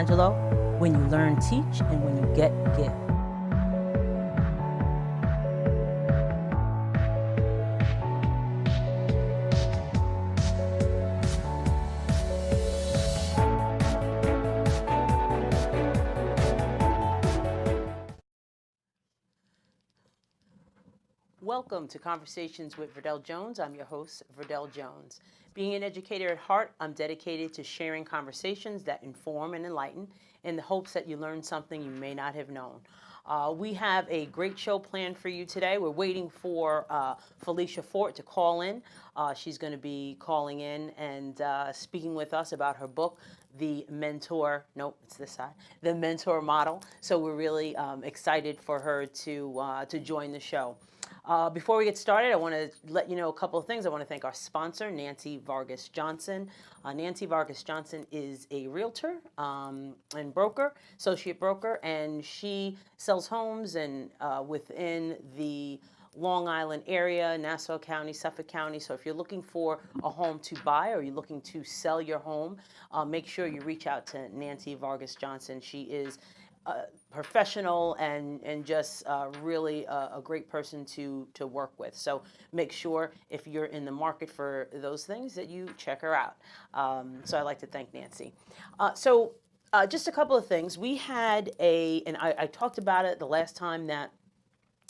Angelo. When you learn, teach, and when you get, give. Welcome to Conversations with Verdel Jones. I'm your host, Verdel Jones. Being an educator at heart, I'm dedicated to sharing conversations that inform and enlighten in the hopes that you learn something you may not have known. We have a great show planned for you today. We're waiting for Feliocia to call in. She's going to be calling in and speaking with us about her book, The Mentor, nope, it's this side, The Mentor Model. So we're really excited for her to join the show. Before we get started, I want to let you know a couple of things. I want to thank our sponsor, Nancy Vargas Johnson. Nancy Vargas Johnson is a realtor and broker, associate broker, and she sells homes and within the Long Island area, Nassau County, Suffolk County. So if you're looking for a home to buy or you're looking to sell your home, make sure you reach out to Nancy Vargas Johnson. She is professional and just really a great person to work with. So make sure if you're in the market for those things that you check her out. So I'd like to thank Nancy. Just a couple of things. We had and I talked about it the last time that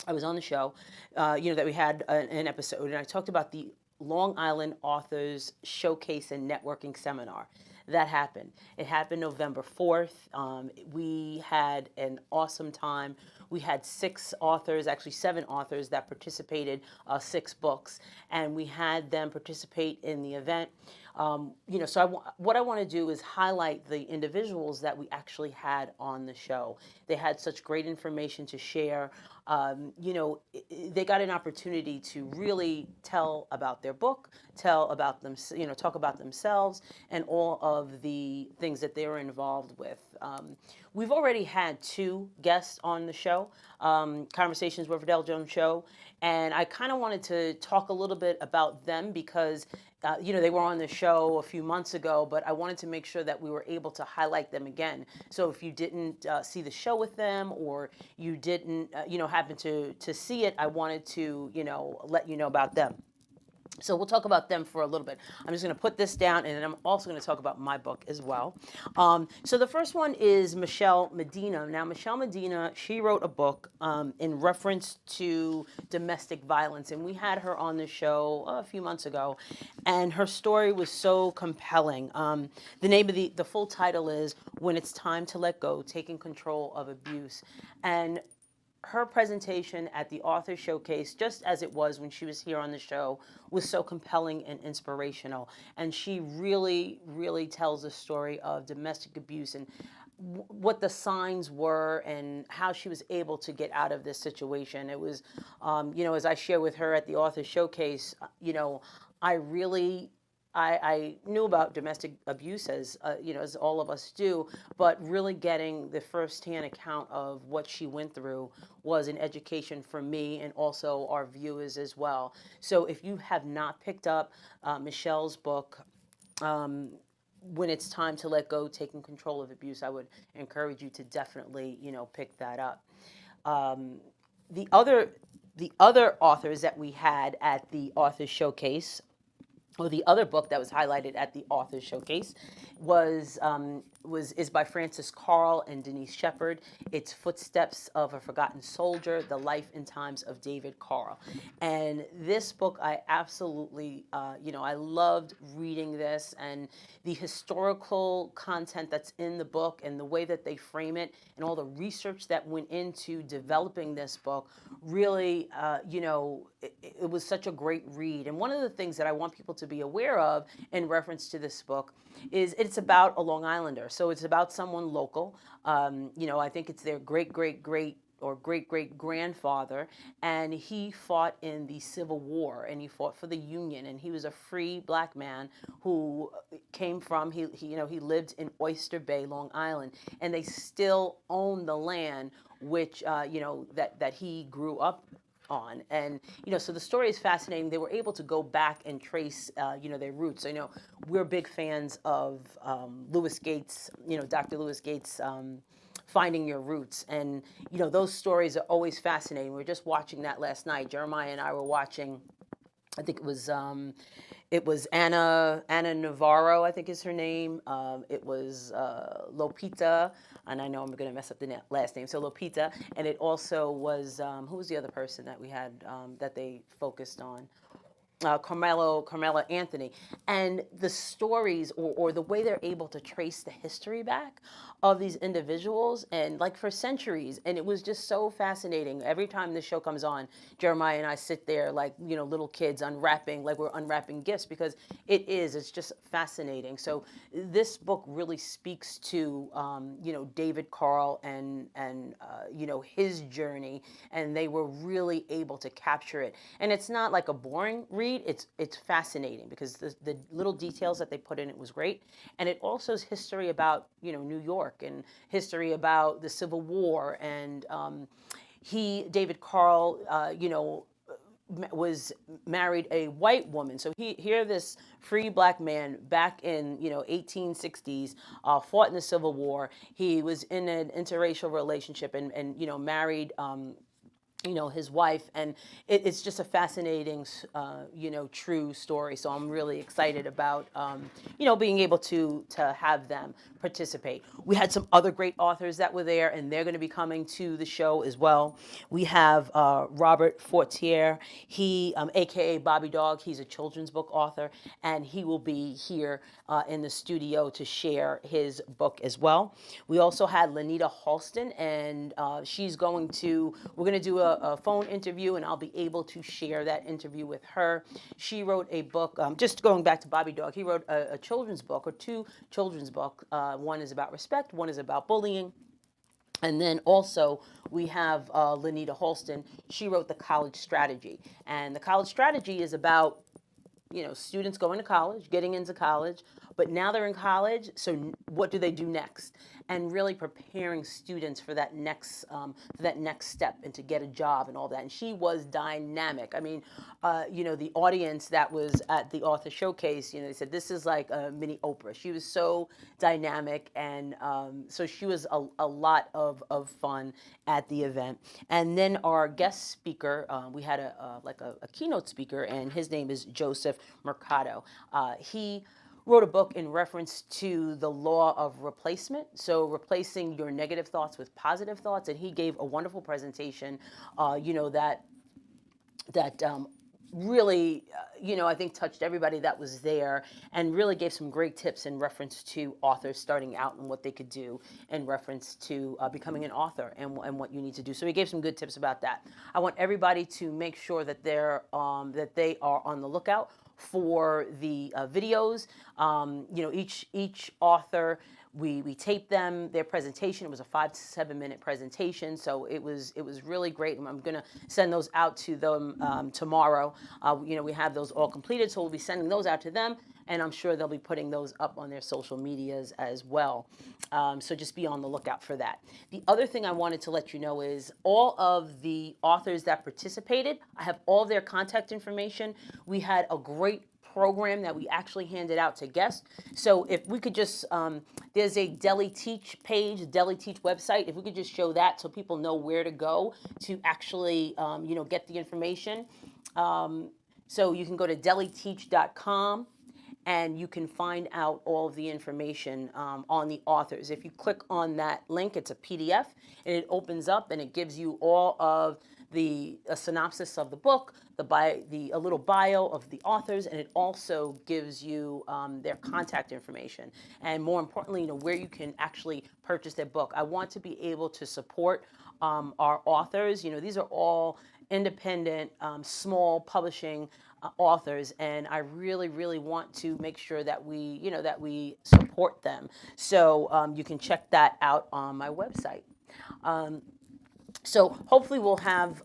I was on the show, that we had an episode, and I talked about the Long Island Authors Showcase and Networking Seminar. That happened. It happened November 4th. We had an awesome time. We had 6 authors, actually 7 authors that participated, 6 books, and we had them participate in the event. What I want to do is highlight the individuals that we actually had on the show. They had such great information to share. They got an opportunity to really tell about their book, tell about them, talk about themselves and all of the things that they were involved with. We've already had 2 guests on the show, Conversations with Verdel Jones show, and I kind of wanted to talk a little bit about them because they were on the show a few months ago, but I wanted to make sure that we were able to highlight them again. So if you didn't see the show with them or you didn't, happen to see it, I wanted to, let you know about them. So we'll talk about them for a little bit. I'm just going to put this down, and then I'm also going to talk about my book as well. So the first one is Michelle Medina. Now, Michelle Medina, she wrote a book in reference to domestic violence, and we had her on the show a few months ago, and her story was so compelling. The name of the full title is When It's Time to Let Go, Taking Control of Abuse. And her presentation at the Author Showcase, just as it was when she was here on the show, was so compelling and inspirational. And she really, really tells a story of domestic abuse and what the signs were and how she was able to get out of this situation. It was, as I share with her at the Author Showcase, I knew about domestic abuse as all of us do, but really getting the firsthand account of what she went through was an education for me and also our viewers as well. So if you have not picked up Michelle's book, When It's Time to Let Go, Taking Control of Abuse, I would encourage you to definitely, pick that up. The other authors that we had at the Authors Showcase, or the other book that was highlighted at the Authors Showcase, is by Frances Carl and Denise Shepard. It's Footsteps of a Forgotten Soldier: The Life and Times of David Carl. And this book, I absolutely, I loved reading this, and the historical content that's in the book and the way that they frame it and all the research that went into developing this book really, it was such a great read. And one of the things that I want people to be aware of in reference to this book is it's about a Long Islander. So it's about someone local. I think it's their great-great-grandfather, and he fought in the Civil War, and he fought for the Union, and he was a free black man who came from, he lived in Oyster Bay, Long Island, and they still own the land which, that he grew up on. And, so the story is fascinating. They were able to go back and trace, their roots. So, we're big fans of Lewis Gates, Dr. Lewis Gates, Finding Your Roots. And, those stories are always fascinating. We were just watching that last night. Jeremiah and I were watching, I think it was Anna Navarro, I think is her name. It was Lopita, and I know I'm going to mess up the last name. So Lopita, and it also was who was the other person that we had that they focused on? Carmelo Anthony, and the stories or the way they're able to trace the history back of these individuals and like for centuries. And it was just so fascinating. Every time this show comes on, Jeremiah and I sit there like, little kids unwrapping, like we're unwrapping gifts because it's just fascinating. So this book really speaks to, David Carl and his journey, and they were really able to capture it. And it's not like a boring read. It's fascinating because the little details that they put in it was great, and it also is history about New York and history about the Civil War, and David Carl was married a white woman. So here this free black man back in 1860s fought in the Civil War. He was in an interracial relationship and married his wife, and it's just a fascinating, true story. So I'm really excited about, being able to have them participate. We had some other great authors that were there, and they're going to be coming to the show as well. We have Robert Fortier, he, AKA Bobby Dog, he's a children's book author, and he will be here in the studio to share his book as well. We also had Lenita Halston, and we're going to do a phone interview, and I'll be able to share that interview with her. She wrote a book, just going back to Bobby Dog, he wrote a children's book, or two children's books. One is about respect, one is about bullying. And then also we have Lenita Halston. She wrote The College Strategy. And The College Strategy is about students going to college, getting into college, but now they're in college, so what do they do next? And really preparing students for that next step and to get a job and all that. And she was dynamic. I mean, the audience that was at the author showcase, they said this is like a mini Oprah. She was so dynamic, and so she was a lot of fun at the event. And then our guest speaker, we had a keynote speaker, and his name is Joseph Mercado. He wrote a book in reference to the law of replacement, so replacing your negative thoughts with positive thoughts, and he gave a wonderful presentation, that really, I think touched everybody that was there, and really gave some great tips in reference to authors starting out and what they could do in reference to becoming an author and what you need to do. So he gave some good tips about that. I want everybody to make sure that they are on the lookout for the videos. Each author, we taped them, their presentation. It was a 5 to 7 minute presentation, so it was really great. And I'm going to send those out to them tomorrow. We have those all completed, so we'll be sending those out to them, and I'm sure they'll be putting those up on their social medias as well. So just be on the lookout for that. The other thing I wanted to let you know is all of the authors that participated, I have all of their contact information. We had a great program that we actually handed out to guests. So if we could just, there's a Deli Teach page, Deli Teach website. If we could just show that so people know where to go to actually, get the information. So you can go to deliteach.com, and you can find out all of the information on the authors. If you click on that link, it's a PDF, and it opens up and it gives you all of a synopsis of the book, a little bio of the authors, and it also gives you their contact information, and more importantly, where you can actually purchase their book. I want to be able to support our authors. These are all independent, small publishing authors, and I really, really want to make sure that we support them. So you can check that out on my website. So hopefully we'll have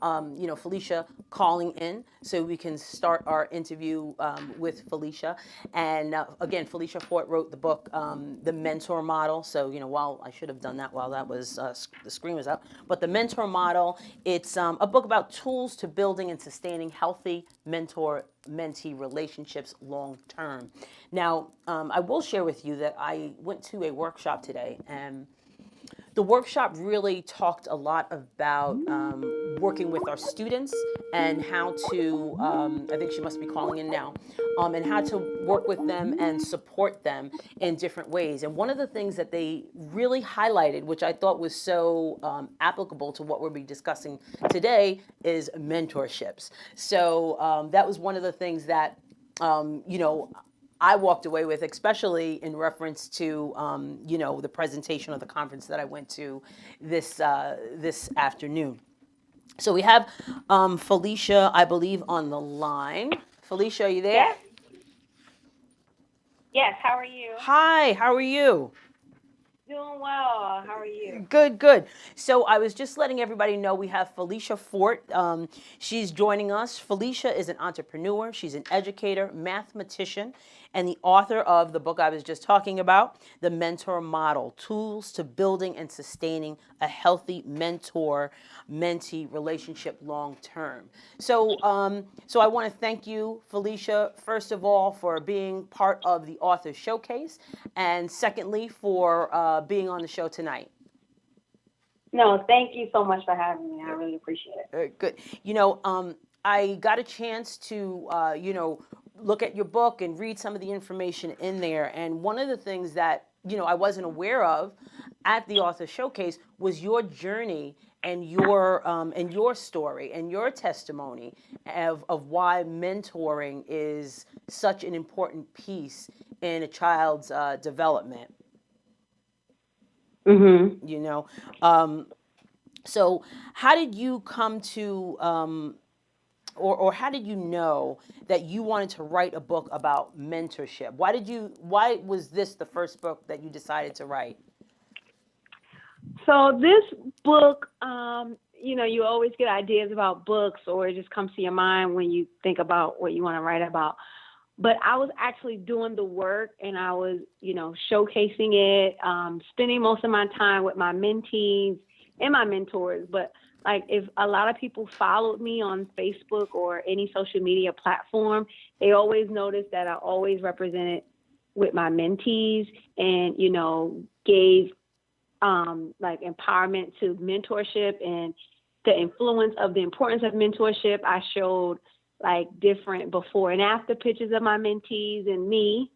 Felicia calling in so we can start our interview with Felicia. And again, Felicia Fort wrote the book, The Mentor Model. So while I should have done that while that was the screen was up, but The Mentor Model, it's a book about tools to building and sustaining healthy mentor-mentee relationships long term. Now, I will share with you that I went to a workshop today, and the workshop really talked a lot about working with our students and how to, I think she must be calling in now, and how to work with them and support them in different ways. And one of the things that they really highlighted, which I thought was so applicable to what we'll be discussing today, is mentorships. So that was one of the things that, I walked away with, especially in reference to, the presentation of the conference that I went to this afternoon. So we have Felicia, I believe, on the line. Felicia, are you there? Yes. Yes. How are you? Hi, how are you? Doing well. How are you? Good, good. So I was just letting everybody know we have Felicia Fort. She's joining us. Felicia is an entrepreneur. She's an educator, mathematician, and the author of the book I was just talking about, The Mentor Model, Tools to Building and Sustaining a Healthy Mentor-Mentee Relationship Long Term. So I want to thank you, Felicia, first of all, for being part of the Author Showcase, and secondly, for being on the show tonight. No, thank you so much for having me. I really appreciate it. Very good. I got a chance to, look at your book and read some of the information in there. And one of the things that, I wasn't aware of at the Author Showcase was your journey and your story and your testimony of why mentoring is such an important piece in a child's development. Mm-hmm. So how did you come to, or how did you know that you wanted to write a book about mentorship? Why was this the first book that you decided to write? So this book, you always get ideas about books, or it just comes to your mind when you think about what you want to write about. But I was actually doing the work, and I was, showcasing it, spending most of my time with my mentees and my mentors. But like, if a lot of people followed me on Facebook or any social media platform, they always noticed that I always represented with my mentees and, gave like empowerment to mentorship and the influence of the importance of mentorship. I showed like different before and after pictures of my mentees and me.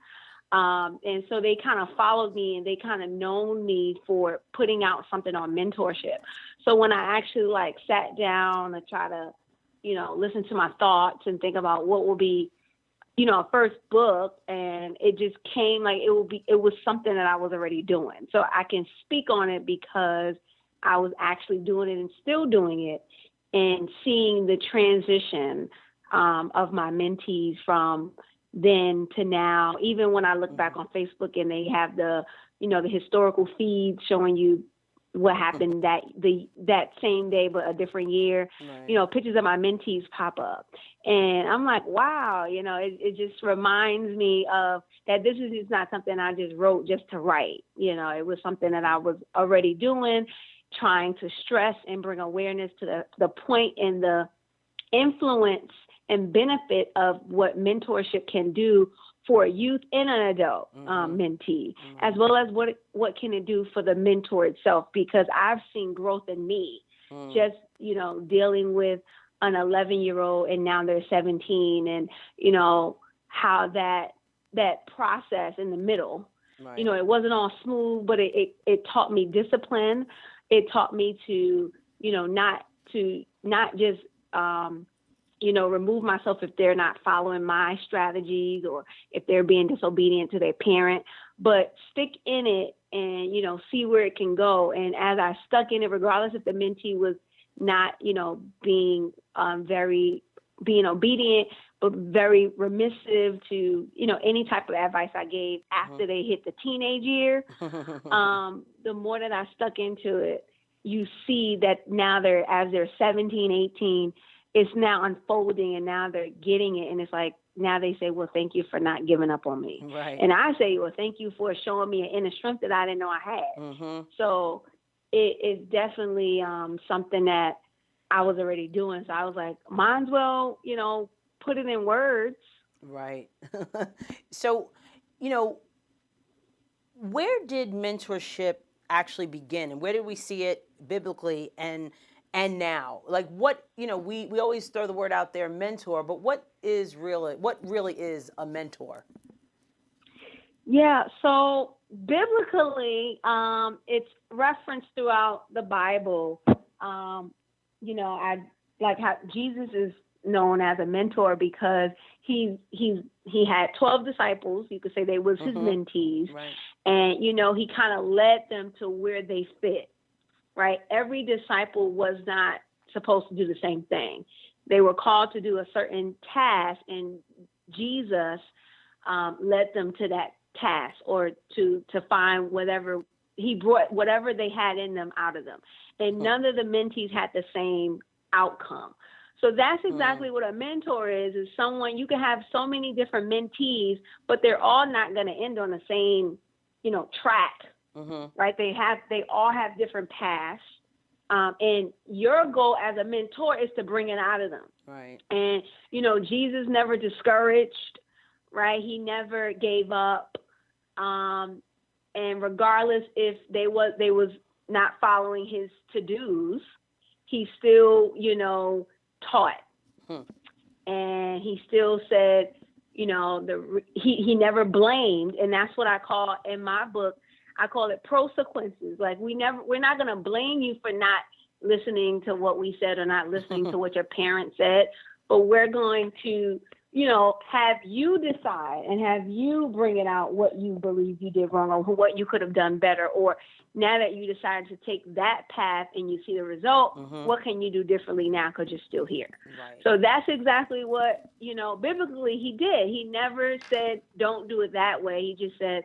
And so they kind of followed me, and they kind of known me for putting out something on mentorship. So when I actually like sat down and try to, listen to my thoughts and think about what will be, a first book, and it just came like it was something that I was already doing. So I can speak on it because I was actually doing it and still doing it, and seeing the transition of my mentees from then to now. Even when I look back on Facebook and they have the historical feeds showing you what happened that same day but a different year, Right. Pictures of my mentees pop up, and I'm like, wow, it just reminds me of that this is not something I just wrote just to write. It was something that I was already doing, trying to stress and bring awareness to the point and the influence and benefit of what mentorship can do for a youth and an adult mentee, as well as what can it do for the mentor itself, because I've seen growth in me just, dealing with an 11-year-old and now they're 17, and, how that process in the middle, Right. It wasn't all smooth, but it taught me discipline. It taught me to, not just, remove myself if they're not following my strategies or if they're being disobedient to their parent, but stick in it and, see where it can go. And as I stuck in it, regardless if the mentee was not, being being obedient, but very remissive to, any type of advice I gave after they hit the teenage year, the more that I stuck into it, you see that now as they're 17, 18, it's now unfolding and now they're getting it. And it's like, now they say, well, thank you for not giving up on me. Right. And I say, well, thank you for showing me an inner strength that I didn't know I had. Mm-hmm. So it's definitely something that I was already doing. So I was like, might as well, put it in words. Right. So, where did mentorship actually begin, and where did we see it biblically and now? Like, what, we always throw the word out there, mentor, but what really is a mentor? Yeah, so biblically, it's referenced throughout the Bible. I like how Jesus is known as a mentor because he had 12 disciples. You could say they was his mentees, right. And he kind of led them to where they fit. Right, every disciple was not supposed to do the same thing. They were called to do a certain task, and Jesus led them to that task, or to find whatever he brought, whatever they had in them out of them. And none of the mentees had the same outcome. So that's exactly what a mentor is someone, you can have so many different mentees, but they're all not going to end on the same, track, right? They all have different paths. And your goal as a mentor is to bring it out of them. Right. And, Jesus never discouraged, right? He never gave up. And regardless if they was not following his to-dos, he still, taught. And he still said, he never blamed. And that's what I call in my book, I call it pro-sequences. Like we're not going to blame you for not listening to what we said or not listening to what your parents said, but we're going to, have you decide and have you bring it out what you believe you did wrong or what you could have done better. Or now that you decided to take that path and you see the result, what can you do differently now because you're still here? Right. So that's exactly what, biblically he did. He never said, don't do it that way. He just said,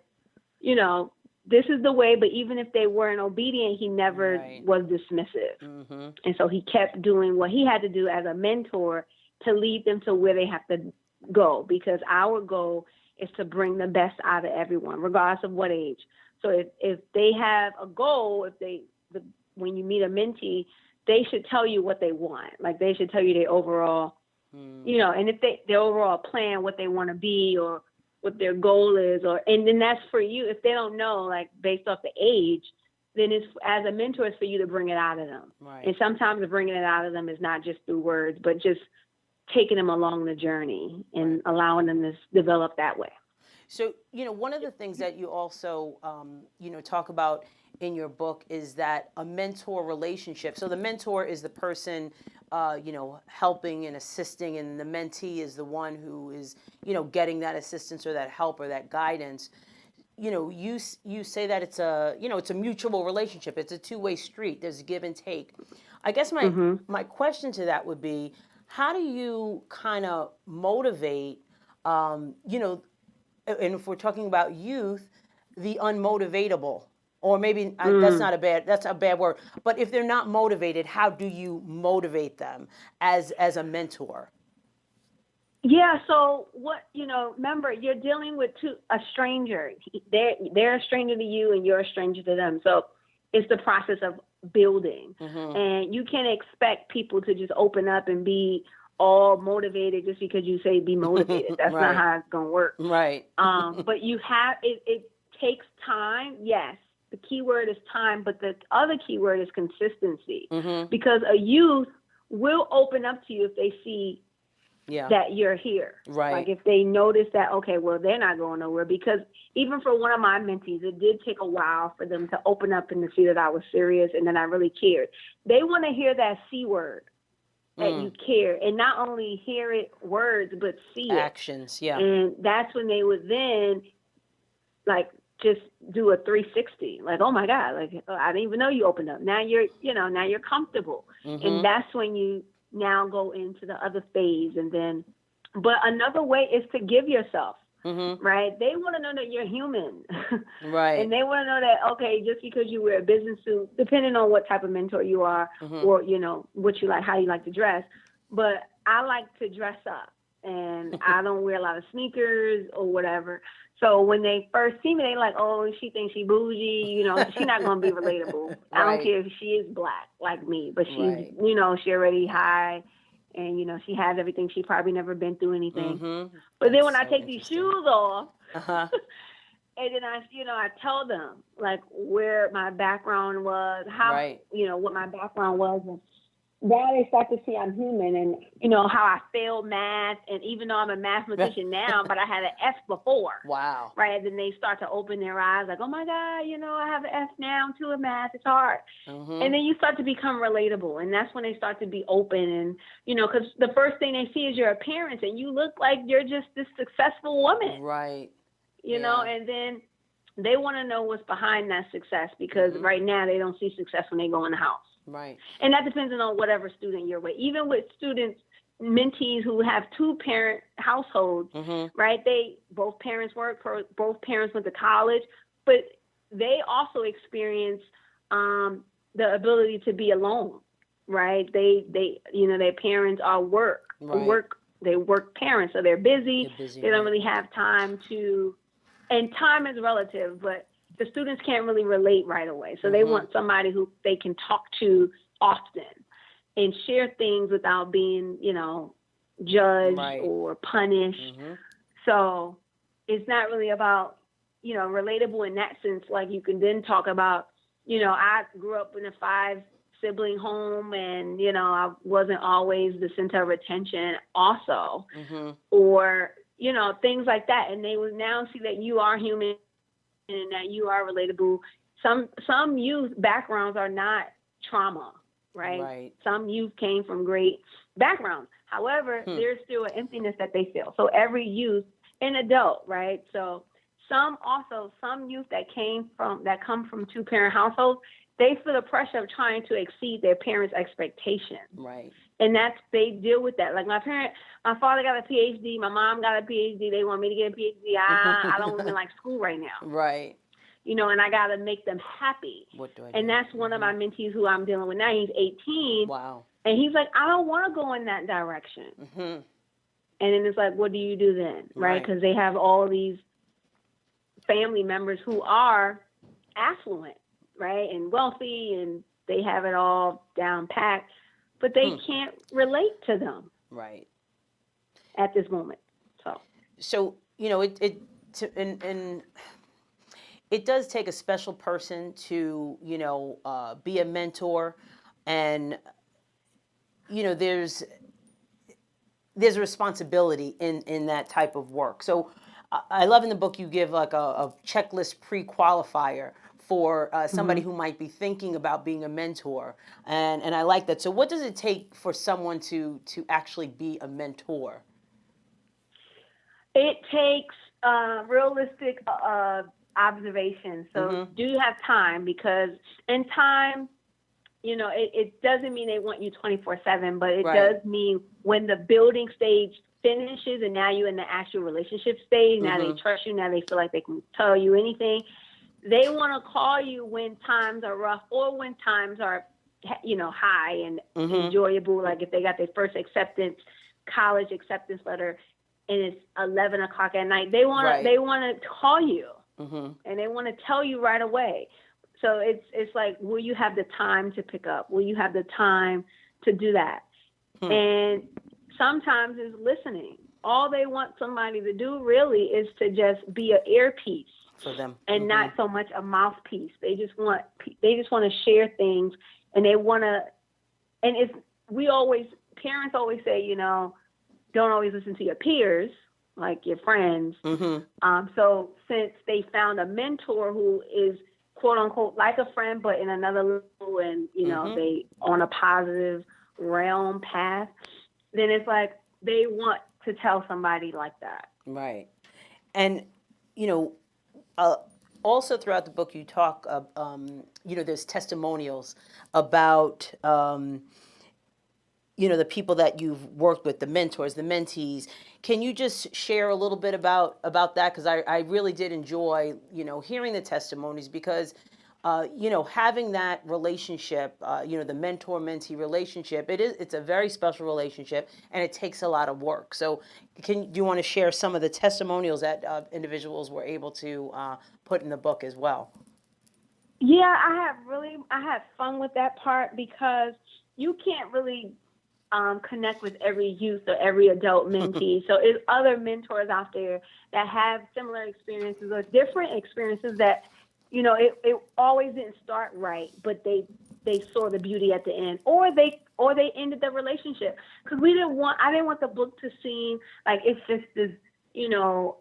this is the way, but even if they weren't obedient, he never was dismissive. And so he kept doing what he had to do as a mentor to lead them to where they have to go, because our goal is to bring the best out of everyone, regardless of what age. So if they have a goal, when you meet a mentee, they should tell you what they want. Like they should tell you their overall, and if their overall plan, what they want to be or what their goal is, and then that's for you. If they don't know, like based off the age, then it's, as a mentor, it's for you to bring it out of them. Right. And sometimes bringing it out of them is not just through words, but just taking them along the journey and allowing them to develop that way. So, one of the things that you also, talk about in your book is that a mentor relationship. So the mentor is the person, helping and assisting, and the mentee is the one who is, getting that assistance or that help or that guidance. You say that it's a mutual relationship. It's a two-way street. There's a give and take. I guess my question to that would be, how do you kind of motivate, and if we're talking about youth, the unmotivatable, or maybe that's a bad word, but if they're not motivated, how do you motivate them as a mentor? Yeah. So remember, you're dealing with a stranger. They're a stranger to you and you're a stranger to them. So it's the process of building. And you can't expect people to just open up and be all motivated just because you say be motivated. That's not how it's going to work. Right. But you have, it takes time. Yes. The key word is time, but the other key word is consistency, because a youth will open up to you if they see that you're here. Right. Like if they notice that, okay, well, they're not going nowhere, because even for one of my mentees, it did take a while for them to open up and to see that I was serious and that I really cared. They want to hear that C word, that you care, and not only hear it words, but see it. Actions. Yeah. And that's when they would then like just do a 360, like, oh my God, like, I didn't even know you opened up. Now you're comfortable. And that's when you now go into the other phase. And then, but another way is to give yourself. right? They want to know that you're human. Right. And they want to know that, okay, just because you wear a business suit, depending on what type of mentor you are, or, what you like, how you like to dress. But I like to dress up, and I don't wear a lot of sneakers or whatever. So when they first see me, they like, oh, she thinks she bougie, she's not going to be relatable. I don't care if she is black like me, but she's, Right. she already high, and, she has everything. She probably never been through anything. But That's then when I so take these interesting. shoes off, Uh-huh. and then I tell them like where my background was, how, Right. what my background was, and now they start to see I'm human, and how I failed math, and even though I'm a mathematician now, but I had an F before. Wow. Right, and then they start to open their eyes, like, oh my God, I have an F now too in math. It's hard, and then you start to become relatable, and that's when they start to be open, and because the first thing they see is your appearance, and you look like you're just this successful woman. Right. And then they want to know what's behind that success, because right now they don't see success when they go in the house. Right. And that depends on whatever student you're with. Even with students, mentees who have two-parent households, right? Both parents work, both parents went to college, but they also experience the ability to be alone, right? They their parents are they work parents, so they're busy. They don't really have time to, and time is relative, but the students can't really relate right away. So they want somebody who they can talk to often and share things without being, judged or punished. So it's not really about, relatable in that sense. Like you can then talk about, I grew up in a 5-sibling home, and, I wasn't always the center of attention also, or, things like that. And they will now see that you are human and that you are relatable. Some youth backgrounds are not trauma, right? Some youth came from great backgrounds. However, there's still an emptiness that they feel. So every youth, an adult, right? So some youth that come from two-parent households, they feel the pressure of trying to exceed their parents' expectations. Right. And they deal with that. Like my father got a PhD, my mom got a PhD. They want me to get a PhD. I don't even like school right now. Right. And I got to make them happy. What do I do? And that's one of my mentees who I'm dealing with now. He's 18. Wow. And he's like, I don't want to go in that direction. And then it's like, what do you do then? Right? Because they have all these family members who are affluent, right? And wealthy, and they have it all down packed, but they can't relate to them. Right. At this moment. So, it does take a special person to, be a mentor, and, there's a responsibility in that type of work. So I love in the book you give like a checklist pre-qualifier for somebody who might be thinking about being a mentor. And I like that. So what does it take for someone to actually be a mentor? It takes realistic observation. So do you have time? Because in time, it doesn't mean they want you 24/7, but it does mean when the building stage finishes and now you're in the actual relationship stage, now they trust you, now they feel like they can tell you anything. They want to call you when times are rough or when times are, high and enjoyable. Like if they got their first college acceptance letter, and it's 11 o'clock at night, they want to call you, and they want to tell you right away. So it's like, will you have the time to pick up? Will you have the time to do that? And sometimes it's listening. All they want somebody to do really is to just be an earpiece for them, and not so much a mouthpiece. They just want to share things, and they want to. And parents always say, don't always listen to your peers, like your friends. So since they found a mentor who is quote unquote like a friend, but in another level, and they on a positive realm path, then it's like they want to tell somebody like that. Right. And also throughout the book you talk there's testimonials about the people that you've worked with, the mentors, the mentees. Can you just share a little bit about that? Because I really did enjoy, hearing the testimonies, because having that relationship, the mentor-mentee relationship, it's a very special relationship, and it takes a lot of work. So do you want to share some of the testimonials that individuals were able to put in the book as well? Yeah, I had fun with that part, because you can't really connect with every youth or every adult mentee. So it's other mentors out there that have similar experiences or different experiences that, it always didn't start right, but they saw the beauty at the end, or they ended the relationship, because I didn't want the book to seem like it's just this,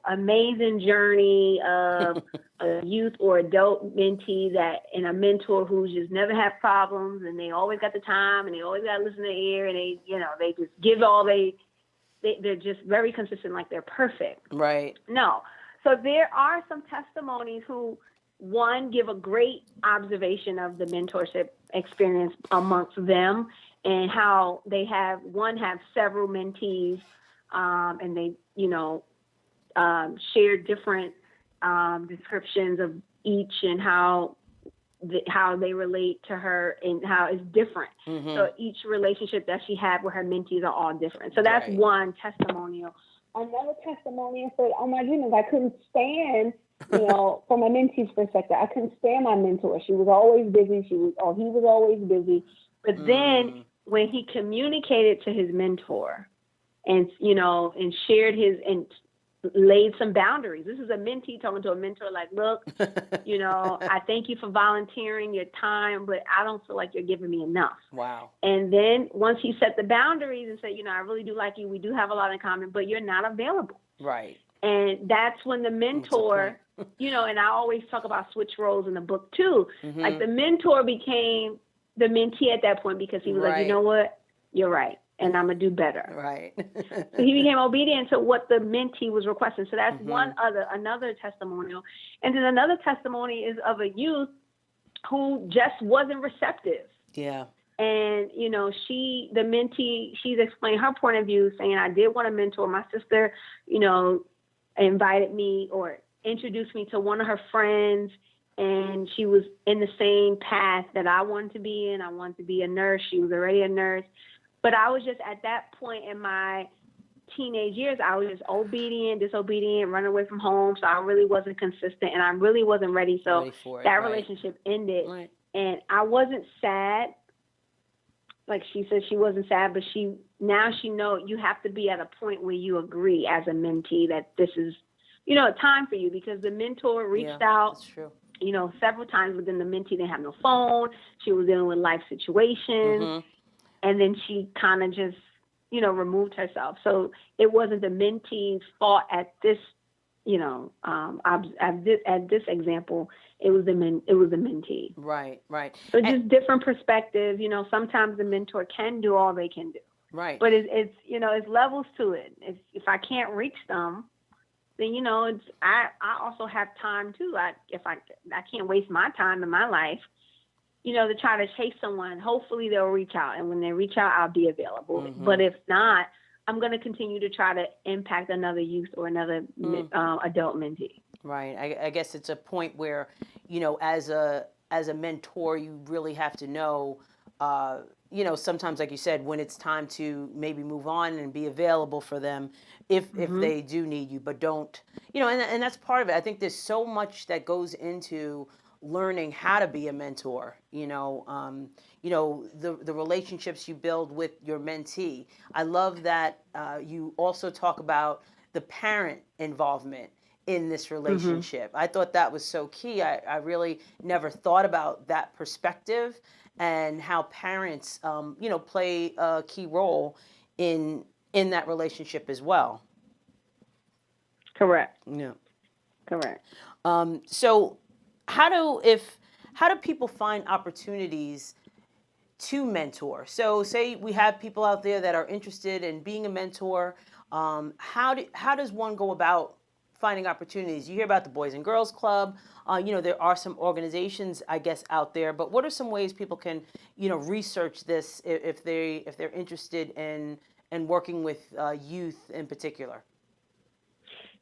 amazing journey of a youth or adult mentee and a mentor who's just never had problems, and they always got the time, and they always got to listen to their ear, and they just give they're just very consistent, like they're perfect. Right. No. So there are some testimonies who, one, give a great observation of the mentorship experience amongst them, and how they have several mentees, and they, share different descriptions of each, and how they relate to her, and how it's different. Mm-hmm. So each relationship that she had with her mentees are all different. So that's right. One testimonial. Another testimonial said, "Oh my goodness, I couldn't stand." From a mentee's perspective, I couldn't stand my mentor. She was always busy. He was always busy. But then when he communicated to his mentor, and shared and laid some boundaries. This is a mentee talking to a mentor, like, "Look, I thank you for volunteering your time, but I don't feel like you're giving me enough." Wow. And then once he set the boundaries and said, "I really do like you. We do have a lot in common, but you're not available." Right. And that's when the mentor, and I always talk about switch roles in the book too. Mm-hmm. Like, the mentor became the mentee at that point, because he was like, "You know what? You're right. And I'm going to do better." Right. So he became obedient to what the mentee was requesting. So that's another testimonial. And then another testimony is of a youth who just wasn't receptive. Yeah. And, the mentee, she's explained her point of view, saying, "I did want to mentor. My sister, invited me or introduced me to one of her friends, and she was in the same path that I wanted to be in. I wanted to be a nurse. She was already a nurse. But I was just, at that point in my teenage years, I was just disobedient, running away from home. So I really wasn't consistent, and I really wasn't ready. So that relationship ended. Right. And I wasn't sad. Like she said, she wasn't sad, but she knows you have to be at a point where you agree as a mentee that this is, time for you, because the mentor reached out, that's true. Several times, but then the mentee didn't have no phone. She was dealing with life situations. Mm-hmm. And then she kind of just, removed herself. So it wasn't the mentee's fault at this, at this example. It was the mentee. Right, right. So just different perspectives. Sometimes the mentor can do all they can do. Right. But it's levels to it. If I can't reach them, then I also have time too. I can't waste my time in my life, to try to chase someone. Hopefully they'll reach out, and when they reach out, I'll be available. Mm-hmm. But if not, I'm going to continue to try to impact another youth or another adult mentee. Right. I guess it's a point where, as a mentor, you really have to know, sometimes, like you said, when it's time to maybe move on and be available for them if they do need you, but don't, and that's part of it. I think there's so much that goes into learning how to be a mentor, the relationships you build with your mentee. I love that you also talk about the parent involvement in this relationship. Mm-hmm. I thought that was so key. I really never thought about that perspective, and how parents, play a key role in that relationship as well. Correct. Yeah. Correct. So how do people find opportunities to mentor? So say we have people out there that are interested in being a mentor. How does one go about finding opportunities? You hear about the Boys and Girls Club. There are some organizations, I guess, out there. But what are some ways people can, research this if they're interested in working with youth in particular?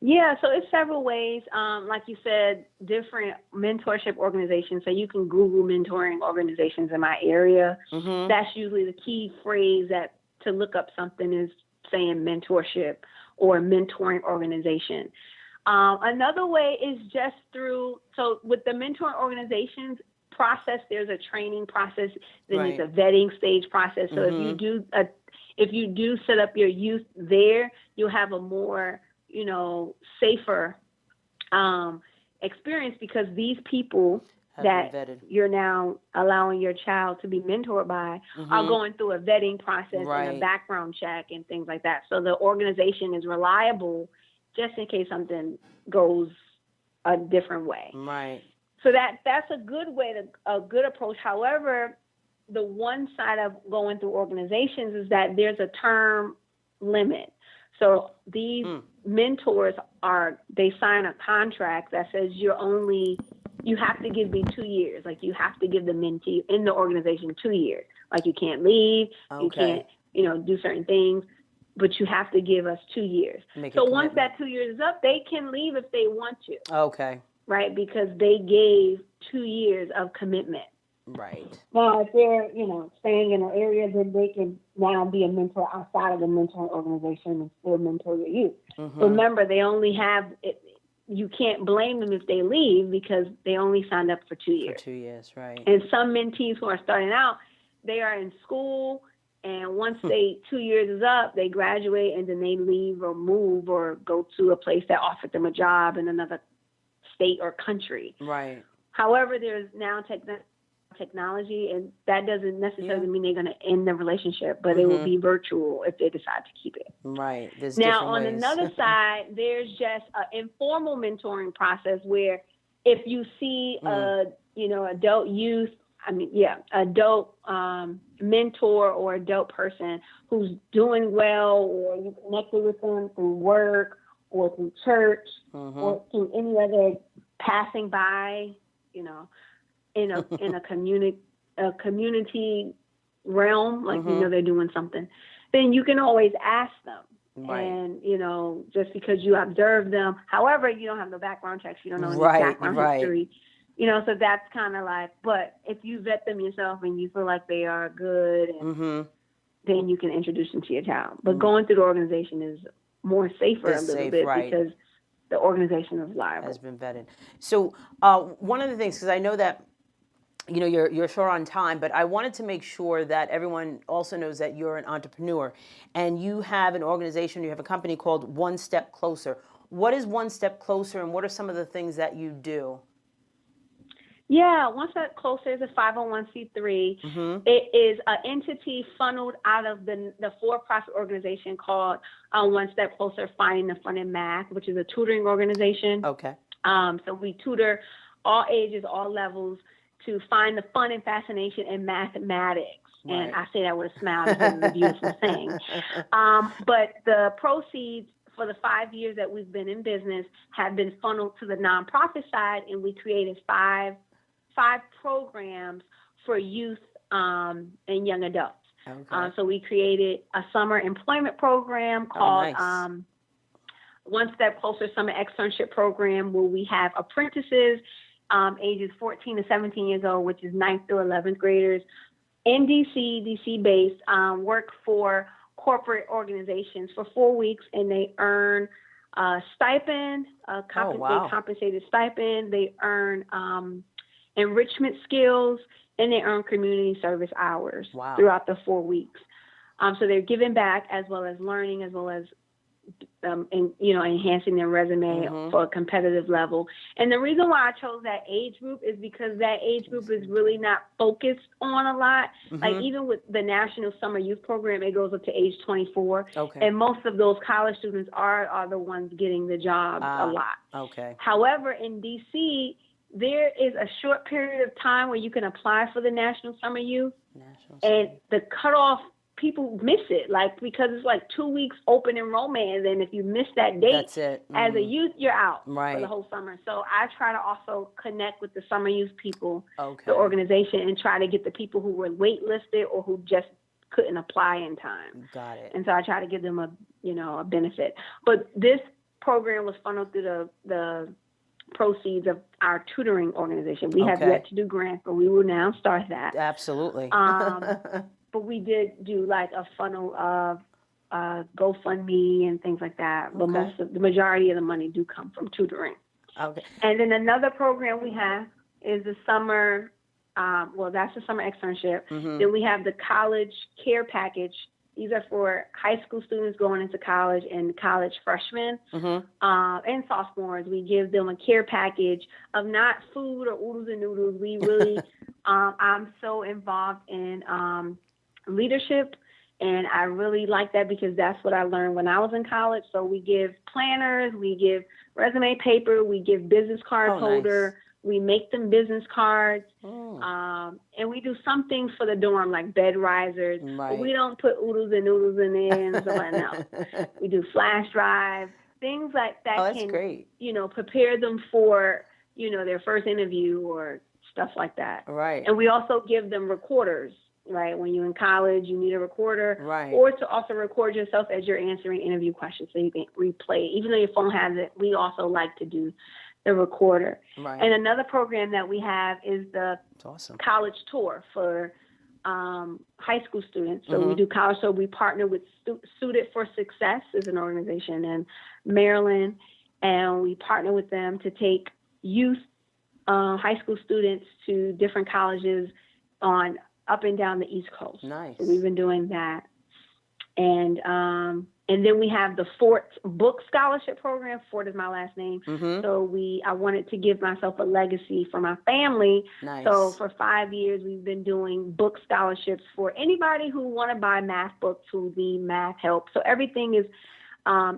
Yeah, so it's several ways. Like you said, different mentorship organizations. So you can Google mentoring organizations in my area. Mm-hmm. That's usually the key phrase that to look up something is saying mentorship or mentoring organization. Another way is just so with the mentoring organizations process, there's a training process, then Right. there's a vetting stage process. So if you do set up your youth there, you'll have a more safer experience because these people that you're now allowing your child to be mentored by are going through a vetting process and a background check and things like that. So the organization is reliable just in case something goes a different way. Right. So that's a good way a good approach. However, the one side of going through organizations is that there's a term limit. So these mentors they sign a contract that says you have to give me 2 years. Like you have to give the mentee in the organization 2 years. Like you can't leave, you can't, do certain things, but you have to give us 2 years. So once that 2 years is up, they can leave if they want to. Okay. Right? Because they gave 2 years of commitment. Right. Now, if they're, staying in an area, then they can now be a mentor outside of the mentoring organization and still mentor your youth. Mm-hmm. Remember, they only have it. You can't blame them if they leave because they only signed up for 2 years. For 2 years, right. And some mentees who are starting out, they are in school, and once 2 years is up, they graduate and then they leave or move or go to a place that offered them a job in another state or country. Right. However, there's now technology, and that doesn't necessarily mean they're going to end the relationship, but it will be virtual if they decide to keep it. Right. There's now, on ways. Another side, there's just an informal mentoring process where if you see adult mentor or adult person who's doing well, or you connected with them through work or through church or through any other passing by, in a community realm, like they're doing something, then you can always ask them. Right. And just because you observe them, however, you don't have the background checks, you don't know any background history, so that's kind of like. But if you vet them yourself and you feel like they are good, and then you can introduce them to your child. But going through the organization is more safer a little bit because the organization is liable. Has been vetted. So one of the things, because I know that you're short on time, but I wanted to make sure that everyone also knows that you're an entrepreneur and you have an organization, you have a company called One Step Closer. What is One Step Closer, and what are some of the things that you do? Yeah, One Step Closer is a 501c3. It is an entity funneled out of the for-profit organization called One Step Closer Finding the Fun in Math, which is a tutoring organization. Okay. So we tutor all ages, all levels, to find the fun and fascination in mathematics. Right. And I say that with a smile because it's a beautiful thing. But the proceeds for the 5 years that we've been in business have been funneled to the nonprofit side, and we created five programs for youth and young adults. Okay. So we created a summer employment program called One Step Closer Summer Externship Program, where we have apprentices ages 14 to 17 years old, which is 9th through 11th graders, in DC based, work for corporate organizations for 4 weeks, and they earn a stipend, compensated stipend. They earn enrichment skills, and they earn community service hours throughout the 4 weeks. So they're giving back as well as learning, as well as enhancing their resume for a competitive level. And the reason why I chose that age group is because that age group is really not focused on a lot. Like even with the National Summer Youth Program, it goes up to age 24. Okay. And most of those college students are the ones getting the jobs a lot. Okay. However, in DC, there is a short period of time where you can apply for the National Summer Youth. And the cutoff people miss it, like, because it's like 2 weeks open enrollment, and if you miss that date, that's it. as a youth, you're out for Right. the whole summer. So I try to also connect with the summer youth people, Okay. the organization, and try to get the people who were waitlisted or who just couldn't apply in time. Got it. And so I try to give them a benefit. But this program was funneled through the proceeds of our tutoring organization. We have yet to do grants, but we will now start that. Absolutely. But we did do like a funnel of GoFundMe and things like that. But the majority of the money do come from tutoring. Okay. And then another program we have is the summer. That's the summer externship. Then we have the college care package. These are for high school students going into college and college freshmen and sophomores. We give them a care package of not food or oodles and noodles. We really, I'm so involved in leadership, and I really like that because that's what I learned when I was in college. So we give planners, we give resume paper, we give business card holder. Nice. We make them business cards, and we do some things for the dorm, like bed risers. Right. But we don't put oodles and noodles in there and stuff like that. We do flash drive, things like that can, great. Prepare them for, their first interview or stuff like that. Right. And we also give them recorders, right? When you're in college, you need a recorder. Right. Or to also record yourself as you're answering interview questions so you can replay it. Even though your phone has it, we also like to do the recorder. Right. And another program that we have is the college tour for high school students. So we do college. So we partner with Suited for Success is an organization in Maryland, and we partner with them to take youth high school students to different colleges on up and down the East Coast. Nice. So we've been doing that. And then we have the Fort Book Scholarship Program. Fort is my last name. So I wanted to give myself a legacy for my family. Nice. So for 5 years, we've been doing book scholarships for anybody who want to buy math books, who need math help. So everything is,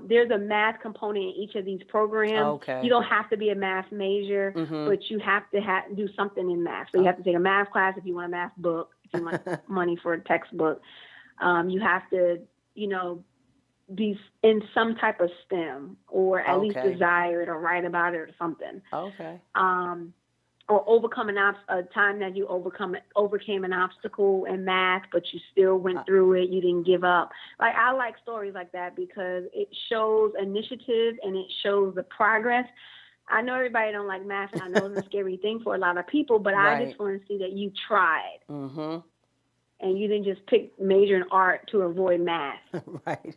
there's a math component in each of these programs. Okay. You don't have to be a math major, but you have to do something in math. So you have to take a math class if you want a math book, if you want money for a textbook. You have to, be in some type of STEM, or at least desire it or write about it or something. Okay. Or overcome a time that you overcame an obstacle in math, but you still went through it. You didn't give up. Like, I like stories like that because it shows initiative and it shows the progress. I know everybody don't like math, and I know it's a scary thing for a lot of people, but I just want to see that you tried. And you didn't just pick major in art to avoid math. Right.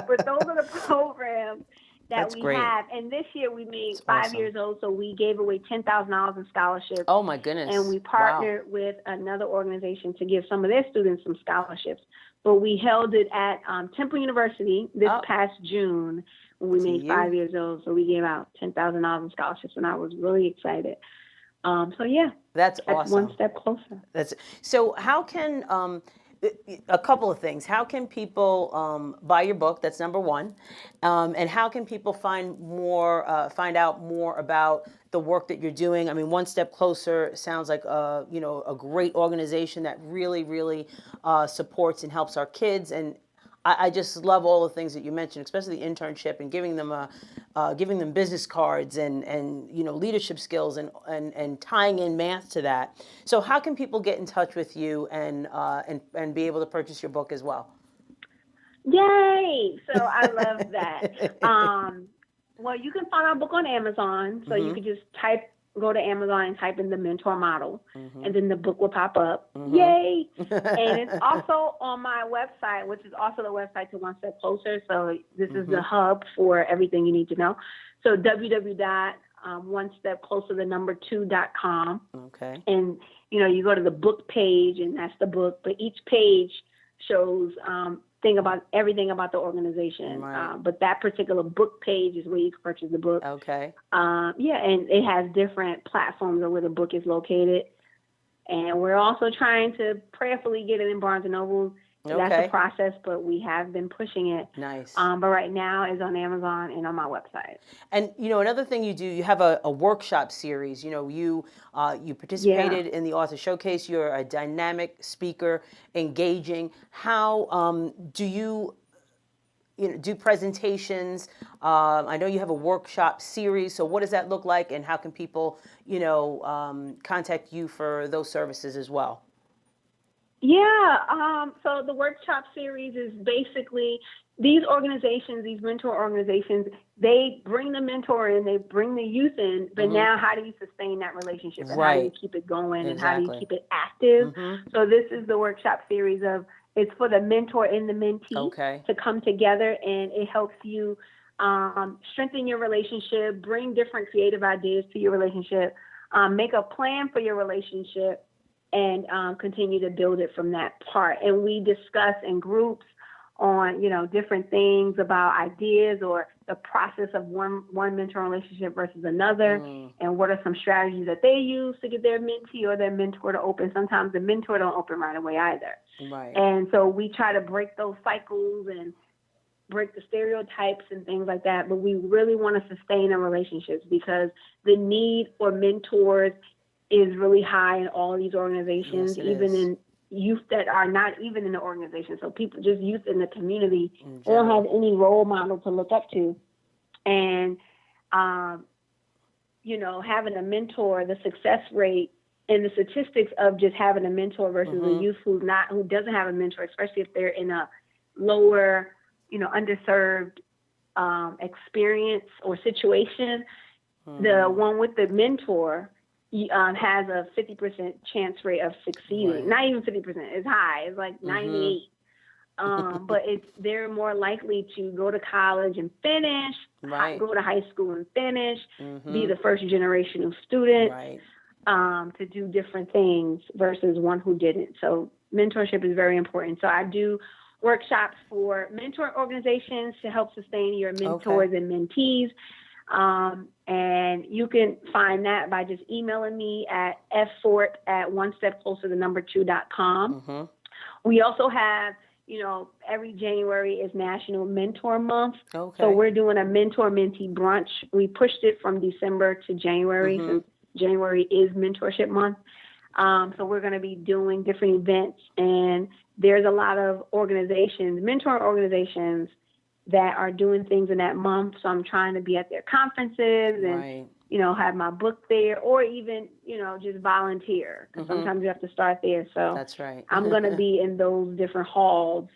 But those are the programs that we have. And this year we made 5 years old, so we gave away $10,000 in scholarships. Oh, my goodness. And we partnered with another organization to give some of their students some scholarships. But we held it at Temple University this past June when we made 5 years old. So we gave out $10,000 in scholarships, and I was really excited. That's awesome. One step closer. So how can, a couple of things. How can people buy your book? That's number one. And how can people find out more about the work that you're doing? I mean, One Step Closer sounds like a great organization that really, really supports and helps our kids. And I just love all the things that you mentioned, especially the internship and giving them business cards and leadership skills and tying in math to that. So how can people get in touch with you and be able to purchase your book as well? Yay! So I love that. Well, you can find our book on Amazon. So you could just go to Amazon and type in The Mentor Model, and then the book will pop up. Yay! And it's also on my website, which is also the website to One Step Closer. So this is the hub for everything you need to know. So www.onestepcloser2.com. Okay. And, you go to the book page, and that's the book. But each page shows everything about the organization. Right. But that particular book page is where you can purchase the book. Okay. And it has different platforms of where the book is located. And we're also trying to prayerfully get it in Barnes & Noble That's a Okay. process, but we have been pushing it. Nice. But right now it's on Amazon and on my website. And another thing you do, you have a workshop series. You Yeah. participated in the author showcase. You're a dynamic speaker, engaging. How do you do presentations? I know you have a workshop series. So what does that look like, and how can people contact you for those services as well? Yeah. So the workshop series is basically these organizations, these mentor organizations, they bring the mentor in, they bring the youth in, but Hmm. now how do you sustain that relationship and how do you Right. keep it going and how do you Exactly. keep it active? Hmm. So this is the workshop series of it's for the mentor and the mentee Okay. to come together, and it helps you strengthen your relationship, bring different creative ideas to your relationship, make a plan for your relationship, and continue to build it from that part. And we discuss in groups on different things about ideas or the process of one mentor relationship versus another, Mm. and what are some strategies that they use to get their mentee or their mentor to open. Sometimes the mentor don't open right away either. Right. And so we try to break those cycles and break the stereotypes and things like that. But we really want to sustain our relationships because the need for mentors is really high in all these organizations, Yes, it even is. in youth that are not even in the organization. So people, just youth in the community, In they don't have general. any role model to look up to. And, having a mentor, the success rate and the statistics of just having a mentor versus a Hmm. youth who doesn't have a mentor, especially if they're in a lower, underserved experience or situation, the Mm. one with the mentor has a 50% chance rate of succeeding. Right. Not even 50%. It's high. It's like Hmm. 98. But they're more likely to go to college and finish, Right. go to high school and finish, be Hmm. the first generation of students, Right. to do different things versus one who didn't. So mentorship is very important. So I do workshops for mentor organizations to help sustain your Okay. mentors and mentees. And you can find that by just emailing me at ffort@onestepcloser2.com. Hmm. We also have, every January is National Mentor Month. So Okay. we're doing a mentor mentee brunch. We pushed it from December to January Hmm. since January is mentorship month. So we're going to be doing different events, and there's a lot of organizations, mentor organizations, that are doing things in that month. So I'm trying to be at their conferences and, Right. have my book there, or even, just volunteer, because Hmm. sometimes you have to start there. So That's right. I'm going to be in those different halls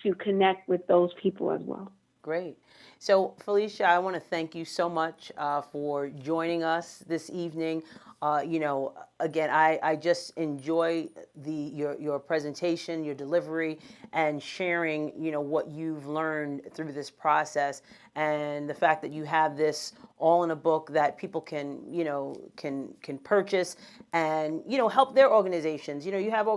to connect with those people as well. Great. So, Felicia, I want to thank you so much for joining us this evening. Again, I just enjoy your presentation, your delivery, and sharing, what you've learned through this process, and the fact that you have this all in a book that people can purchase and help their organizations. You have a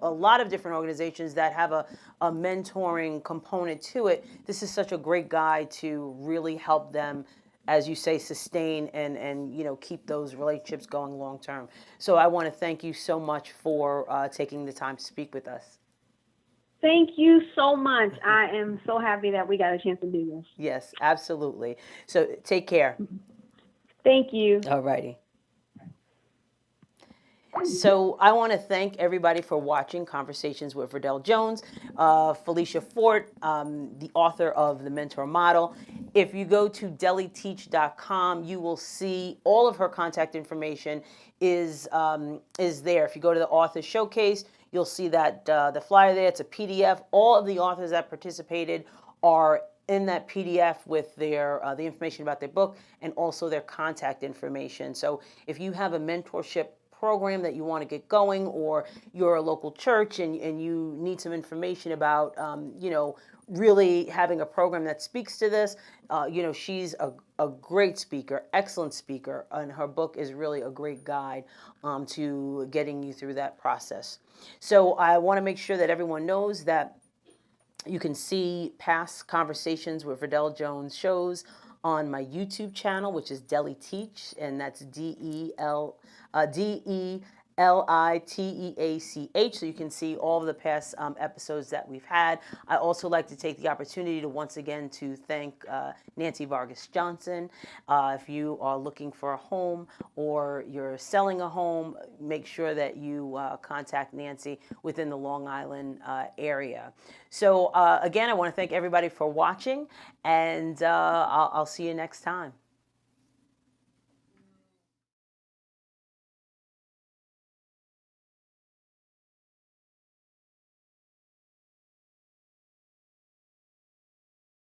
lot of different organizations that have a mentoring component to it. This is such a great guide to really help them, as you say, sustain and keep those relationships going long term. So I want to thank you so much for taking the time to speak with us. Thank you so much. I am so happy that we got a chance to do this. Yes, absolutely. So take care. Thank you. All righty. So I want to thank everybody for watching Conversations with Verdel Jones, Felicia Fort, the author of The Mentor Model. If you go to deliteach.com, you will see all of her contact information is there. If you go to the author showcase, you'll see that the flyer there. It's a PDF. All of the authors that participated are in that PDF with their the information about their book and also their contact information. So if you have a mentorship program that you want to get going, or you're a local church and you need some information about, really having a program that speaks to this, she's a great speaker, excellent speaker, and her book is really a great guide to getting you through that process. So I want to make sure that everyone knows that you can see past Conversations with Verdel Jones shows on my YouTube channel, which is Deli Teach, and that's Liteach, so you can see all of the past episodes that we've had. I also like to take the opportunity to once again to thank Nancy Vargas Johnson. If you are looking for a home or you're selling a home, make sure that you contact Nancy within the Long Island area. So again, I want to thank everybody for watching, and I'll see you next time.